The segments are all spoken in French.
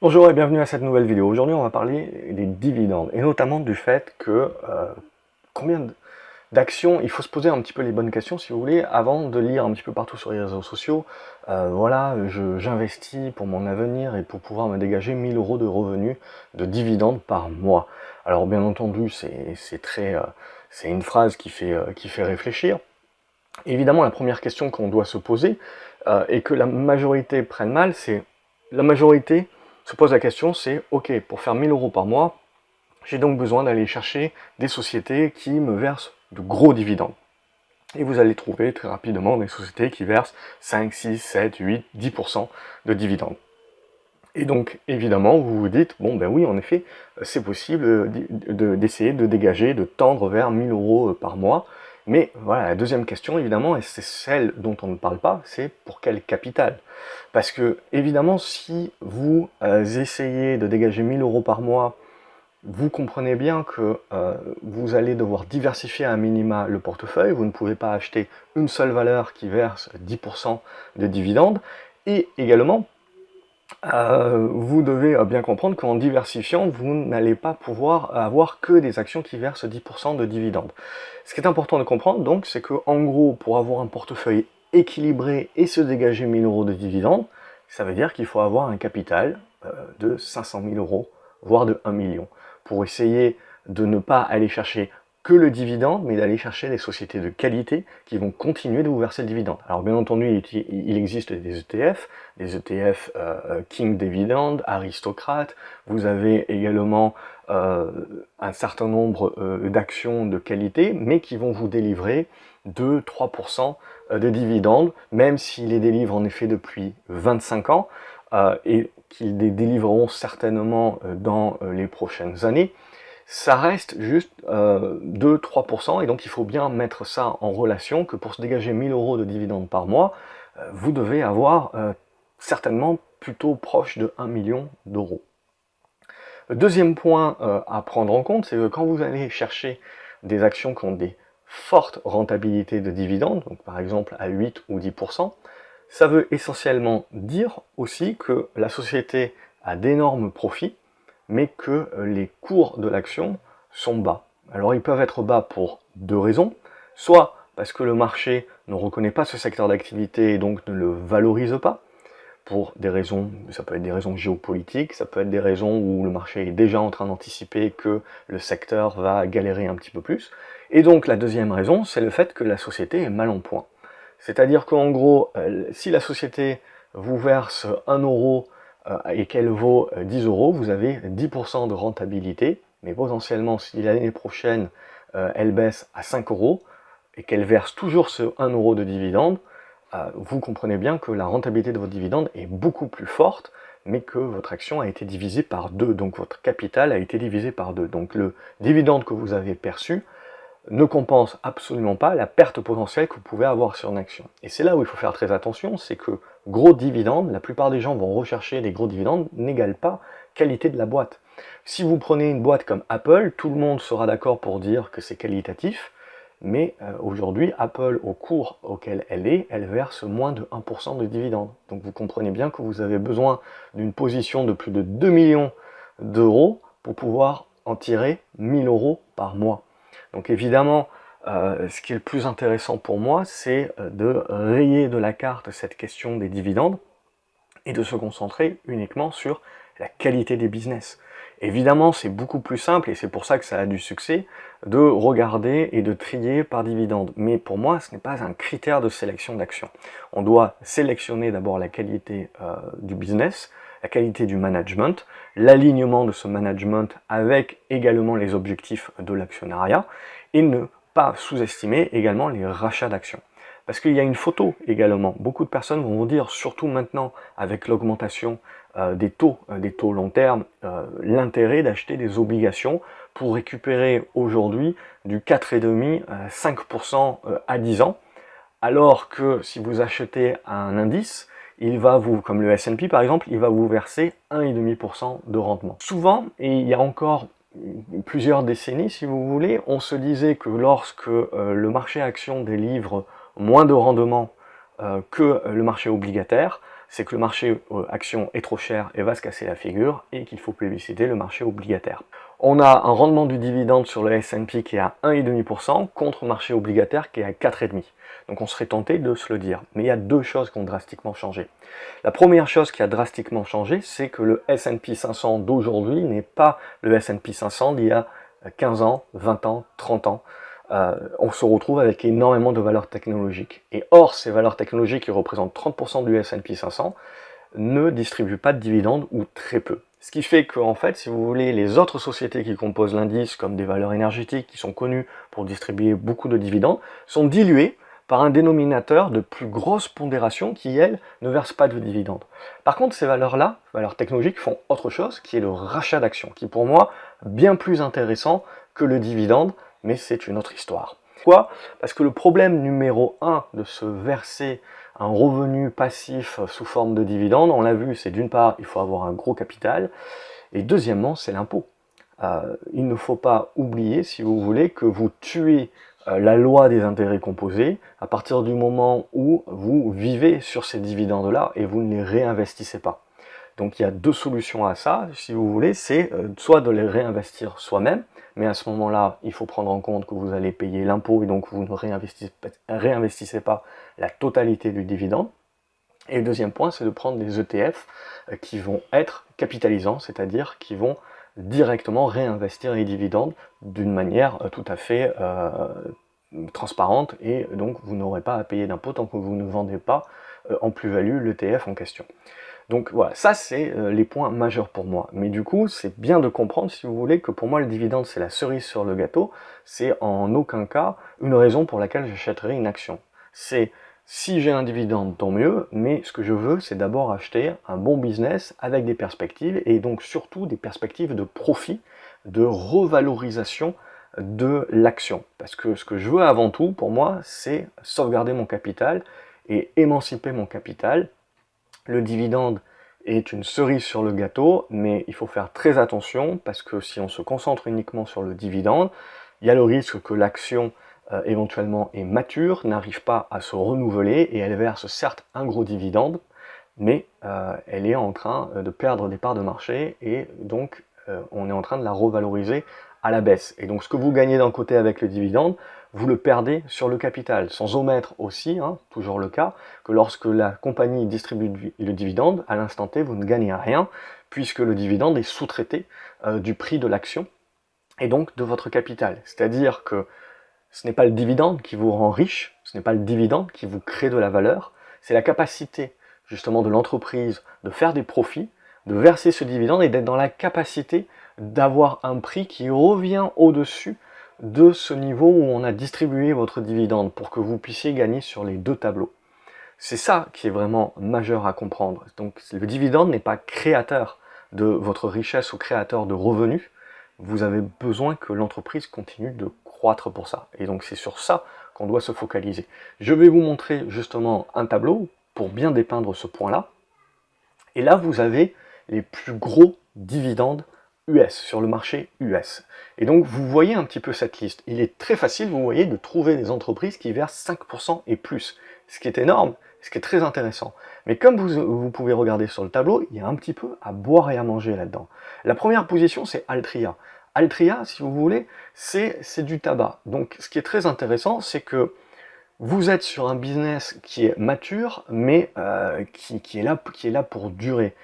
Bonjour et bienvenue à cette nouvelle vidéo. Aujourd'hui on va parler des dividendes et notamment du fait que combien d'actions, il faut se poser un petit peu les bonnes questions si vous voulez avant de lire un petit peu partout sur les réseaux sociaux. Voilà, j'investis pour mon avenir et pour pouvoir me dégager 1000 euros de revenus de dividendes par mois. Alors bien entendu c'est une phrase qui fait réfléchir. Évidemment la première question qu'on doit se poser et que la majorité prenne mal, c'est la majorité se pose la question, c'est ok, pour faire 1000 euros par mois, j'ai donc besoin d'aller chercher des sociétés qui me versent de gros dividendes. Et vous allez trouver très rapidement des sociétés qui versent 5, 6, 7, 8, 10% de dividendes. Et donc, évidemment, vous vous dites, bon ben oui, en effet, c'est possible d'essayer de dégager, de tendre vers 1000 euros par mois. Mais voilà, la deuxième question, évidemment, et c'est celle dont on ne parle pas, c'est pour quel capital? Parce que, évidemment, si vous essayez de dégager 1000 euros par mois, vous comprenez bien que vous allez devoir diversifier à un minima le portefeuille, vous ne pouvez pas acheter une seule valeur qui verse 10% de dividendes, et également, vous devez bien comprendre qu'en diversifiant, vous n'allez pas pouvoir avoir que des actions qui versent 10% de dividendes. Ce qui est important de comprendre, donc, c'est que en gros, pour avoir un portefeuille équilibré et se dégager 1000 euros de dividendes, ça veut dire qu'il faut avoir un capital de 500 000 euros, voire de 1 million, pour essayer de ne pas aller chercher que le dividende, mais d'aller chercher des sociétés de qualité qui vont continuer de vous verser le dividende. Alors bien entendu, il existe des ETF King Dividend, Aristocrate, vous avez également un certain nombre d'actions de qualité, mais qui vont vous délivrer 2-3% de dividendes, même s'ils les délivrent en effet depuis 25 ans, et qu'ils les délivreront certainement dans les prochaines années, ça reste juste 2-3%, et donc il faut bien mettre ça en relation, que pour se dégager 1000 euros de dividendes par mois, vous devez avoir certainement plutôt proche de 1 million d'euros. Le deuxième point à prendre en compte, c'est que quand vous allez chercher des actions qui ont des fortes rentabilités de dividendes, donc par exemple à 8 ou 10%, ça veut essentiellement dire aussi que la société a d'énormes profits, mais que les cours de l'action sont bas. Alors ils peuvent être bas pour deux raisons, soit parce que le marché ne reconnaît pas ce secteur d'activité et donc ne le valorise pas, pour des raisons, ça peut être des raisons géopolitiques, ça peut être des raisons où le marché est déjà en train d'anticiper que le secteur va galérer un petit peu plus, et donc la deuxième raison, c'est le fait que la société est mal en point. C'est-à-dire qu'en gros, si la société vous verse 1 euro et qu'elle vaut 10 euros, vous avez 10% de rentabilité, mais potentiellement si l'année prochaine elle baisse à 5 euros et qu'elle verse toujours ce 1 euro de dividende, vous comprenez bien que la rentabilité de votre dividende est beaucoup plus forte, mais que votre action a été divisée par 2, donc votre capital a été divisé par 2. Donc le dividende que vous avez perçu ne compense absolument pas la perte potentielle que vous pouvez avoir sur une action. Et c'est là où il faut faire très attention, c'est que gros dividendes, la plupart des gens vont rechercher des gros dividendes, n'égale pas qualité de la boîte. Si vous prenez une boîte comme Apple, tout le monde sera d'accord pour dire que c'est qualitatif, mais aujourd'hui, Apple, au cours auquel elle verse moins de 1% de dividendes. Donc vous comprenez bien que vous avez besoin d'une position de plus de 2 millions d'euros pour pouvoir en tirer 1000 euros par mois. Donc évidemment, ce qui est le plus intéressant pour moi, c'est de rayer de la carte cette question des dividendes et de se concentrer uniquement sur la qualité des business. Évidemment, c'est beaucoup plus simple, et c'est pour ça que ça a du succès, de regarder et de trier par dividende. Mais pour moi, ce n'est pas un critère de sélection d'actions. On doit sélectionner d'abord la qualité du business, la qualité du management, l'alignement de ce management avec également les objectifs de l'actionnariat, et ne pas sous-estimer également les rachats d'actions. Parce qu'il y a une photo également. Beaucoup de personnes vont vous dire, surtout maintenant avec l'augmentation des taux long terme, l'intérêt d'acheter des obligations pour récupérer aujourd'hui du 4,5 5% à 10 ans, alors que si vous achetez un indice, il va vous, comme le S&P par exemple, il va vous verser 1,5% de rendement. Souvent, et il y a encore plusieurs décennies si vous voulez, on se disait que lorsque le marché action délivre moins de rendement que le marché obligataire, c'est que le marché action est trop cher et va se casser la figure, et qu'il faut plébisciter le marché obligataire. On a un rendement du dividende sur le S&P qui est à 1,5% contre le marché obligataire qui est à 4,5%. Donc on serait tenté de se le dire. Mais il y a deux choses qui ont drastiquement changé. La première chose qui a drastiquement changé, c'est que le S&P 500 d'aujourd'hui n'est pas le S&P 500 d'il y a 15 ans, 20 ans, 30 ans. On se retrouve avec énormément de valeurs technologiques. Et or, ces valeurs technologiques qui représentent 30% du S&P 500 ne distribuent pas de dividendes ou très peu. Ce qui fait qu'en fait, si vous voulez, les autres sociétés qui composent l'indice, comme des valeurs énergétiques qui sont connues pour distribuer beaucoup de dividendes, sont diluées par un dénominateur de plus grosse pondération qui, elles, ne versent pas de dividendes. Par contre, ces valeurs-là, valeurs technologiques, font autre chose, qui est le rachat d'actions, qui pour moi, bien plus intéressant que le dividende, mais c'est une autre histoire. Pourquoi? Parce que le problème numéro 1 de se verser un revenu passif sous forme de dividende, on l'a vu, c'est d'une part, il faut avoir un gros capital, et deuxièmement, c'est l'impôt. Il ne faut pas oublier, si vous voulez, que vous tuez la loi des intérêts composés à partir du moment où vous vivez sur ces dividendes-là et vous ne les réinvestissez pas. Donc il y a deux solutions à ça, si vous voulez, c'est soit de les réinvestir soi-même, mais à ce moment-là, il faut prendre en compte que vous allez payer l'impôt et donc vous ne réinvestissez pas la totalité du dividende. Et le deuxième point, c'est de prendre des ETF qui vont être capitalisants, c'est-à-dire qui vont directement réinvestir les dividendes d'une manière tout à fait transparente, et donc vous n'aurez pas à payer d'impôt tant que vous ne vendez pas en plus-value l'ETF en question. Donc voilà, ça c'est les points majeurs pour moi. Mais du coup, c'est bien de comprendre, si vous voulez, que pour moi le dividende c'est la cerise sur le gâteau, c'est en aucun cas une raison pour laquelle j'achèterai une action. C'est si j'ai un dividende, tant mieux, mais ce que je veux, c'est d'abord acheter un bon business avec des perspectives, et donc surtout des perspectives de profit, de revalorisation de l'action. Parce que ce que je veux avant tout, pour moi, c'est sauvegarder mon capital et émanciper mon capital. Le dividende est une cerise sur le gâteau, mais il faut faire très attention, parce que si on se concentre uniquement sur le dividende, il y a le risque que l'action éventuellement est mature, n'arrive pas à se renouveler, et elle verse certes un gros dividende, mais elle est en train de perdre des parts de marché, et donc on est en train de la revaloriser à la baisse. Et donc ce que vous gagnez d'un côté avec le dividende, vous le perdez sur le capital, sans omettre aussi, toujours le cas, que lorsque la compagnie distribue le dividende, à l'instant T, vous ne gagnez rien, puisque le dividende est sous-traité du prix de l'action, et donc de votre capital. C'est-à-dire que ce n'est pas le dividende qui vous rend riche, ce n'est pas le dividende qui vous crée de la valeur, c'est la capacité justement de l'entreprise de faire des profits, de verser ce dividende et d'être dans la capacité d'avoir un prix qui revient au-dessus de ce niveau où on a distribué votre dividende pour que vous puissiez gagner sur les deux tableaux. C'est ça qui est vraiment majeur à comprendre. Donc le dividende n'est pas créateur de votre richesse ou créateur de revenus. Vous avez besoin que l'entreprise continue de croître pour ça. Et donc c'est sur ça qu'on doit se focaliser. Je vais vous montrer justement un tableau pour bien dépeindre ce point-là. Et là, vous avez les plus gros dividendes US, sur le marché US. Et donc vous voyez un petit peu cette liste. Il est très facile, vous voyez, de trouver des entreprises qui versent 5% et plus, ce qui est énorme, ce qui est très intéressant. Mais comme vous pouvez regarder sur le tableau, il y a un petit peu à boire et à manger là-dedans. La première position, c'est Altria. Altria, si vous voulez, c'est du tabac. Donc ce qui est très intéressant, c'est que vous êtes sur un business qui est mature, mais qui est là pour durer.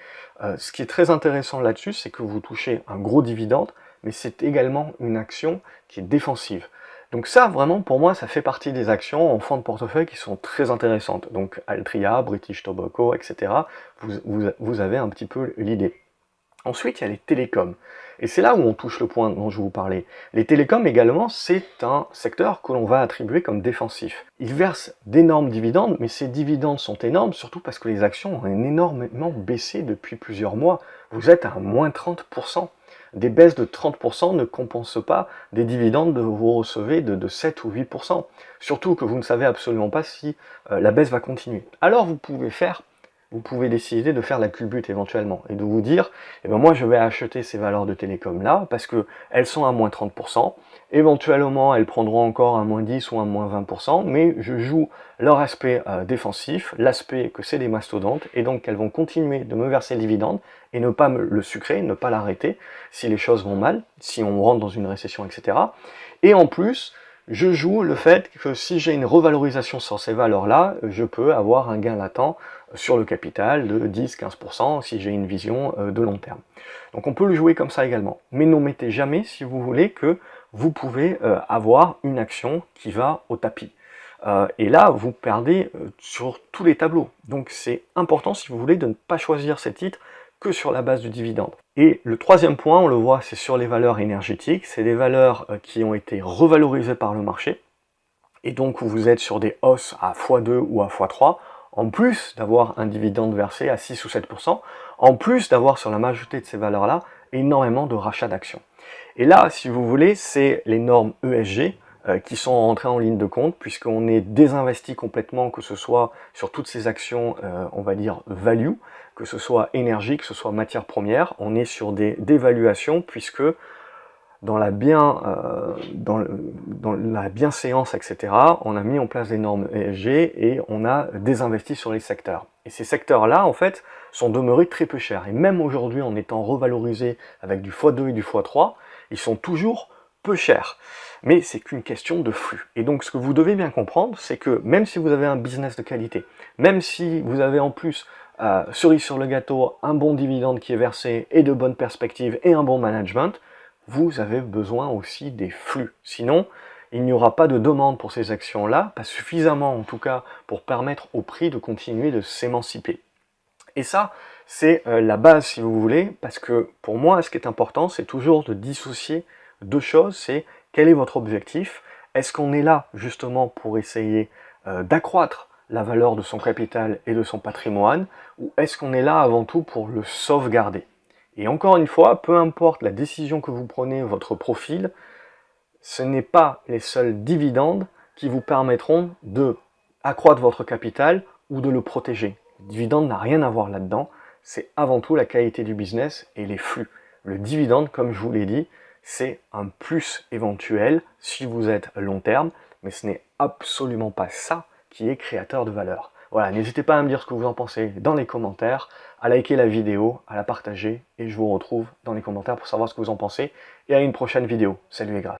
Ce qui est très intéressant là-dessus, c'est que vous touchez un gros dividende, mais c'est également une action qui est défensive. Donc ça, vraiment, pour moi, ça fait partie des actions en fonds de portefeuille qui sont très intéressantes. Donc Altria, British Tobacco, etc. Vous avez un petit peu l'idée. Ensuite, il y a les télécoms. Et c'est là où on touche le point dont je vous parlais. Les télécoms également, c'est un secteur que l'on va attribuer comme défensif. Ils versent d'énormes dividendes, mais ces dividendes sont énormes, surtout parce que les actions ont énormément baissé depuis plusieurs mois. Vous êtes à moins 30%. Des baisses de 30% ne compensent pas des dividendes que vous recevez de 7 ou 8%. Surtout que vous ne savez absolument pas si la baisse va continuer. Alors vous pouvez faire vous pouvez décider de faire la culbute éventuellement et de vous dire, eh ben moi je vais acheter ces valeurs de télécom là parce que elles sont à moins 30%, éventuellement elles prendront encore un moins 10 ou un moins 20%, mais je joue leur aspect défensif, l'aspect que c'est des mastodontes, et donc qu'elles vont continuer de me verser le dividende et ne pas me le sucrer, ne pas l'arrêter si les choses vont mal, si on rentre dans une récession, etc. Et en plus, je joue le fait que si j'ai une revalorisation sur ces valeurs-là, je peux avoir un gain latent sur le capital de 10-15% si j'ai une vision de long terme. Donc on peut le jouer comme ça également. Mais n'omettez jamais, si vous voulez, que vous pouvez avoir une action qui va au tapis. Et là, vous perdez sur tous les tableaux. Donc c'est important, si vous voulez, de ne pas choisir ces titres que sur la base du dividende. Et le troisième point, on le voit, c'est sur les valeurs énergétiques. C'est des valeurs qui ont été revalorisées par le marché. Et donc vous êtes sur des hausses à x2 ou à x3, en plus d'avoir un dividende versé à 6 ou 7%, en plus d'avoir sur la majorité de ces valeurs-là énormément de rachats d'actions. Et là, si vous voulez, c'est les normes ESG qui sont entrées en ligne de compte, puisqu'on est désinvesti complètement, que ce soit sur toutes ces actions, on va dire value, que ce soit énergie, que ce soit matière première, on est sur des dévaluations, puisque dans la bienséance, etc., on a mis en place des normes ESG et on a désinvesti sur les secteurs. Et ces secteurs-là, en fait, sont demeurés très peu chers. Et même aujourd'hui, en étant revalorisés avec du x2 et du x3, ils sont toujours peu chers. Mais c'est qu'une question de flux. Et donc, ce que vous devez bien comprendre, c'est que même si vous avez un business de qualité, même si vous avez en plus, cerise sur le gâteau, un bon dividende qui est versé et de bonnes perspectives et un bon management, vous avez besoin aussi des flux. Sinon, il n'y aura pas de demande pour ces actions-là, pas suffisamment en tout cas pour permettre au prix de continuer de s'émanciper. Et ça, c'est la base si vous voulez, parce que pour moi, ce qui est important, c'est toujours de dissocier deux choses, c'est quel est votre objectif? Est-ce qu'on est là justement pour essayer d'accroître la valeur de son capital et de son patrimoine, ou est-ce qu'on est là avant tout pour le sauvegarder? Et encore une fois, peu importe la décision que vous prenez, votre profil, ce n'est pas les seuls dividendes qui vous permettront de accroître votre capital ou de le protéger. Le dividende n'a rien à voir là-dedans, c'est avant tout la qualité du business et les flux. Le dividende, comme je vous l'ai dit, c'est un plus éventuel si vous êtes long terme, mais ce n'est absolument pas ça qui est créateur de valeur. Voilà, n'hésitez pas à me dire ce que vous en pensez dans les commentaires, à liker la vidéo, à la partager, et je vous retrouve dans les commentaires pour savoir ce que vous en pensez, et à une prochaine vidéo. Salut les gars.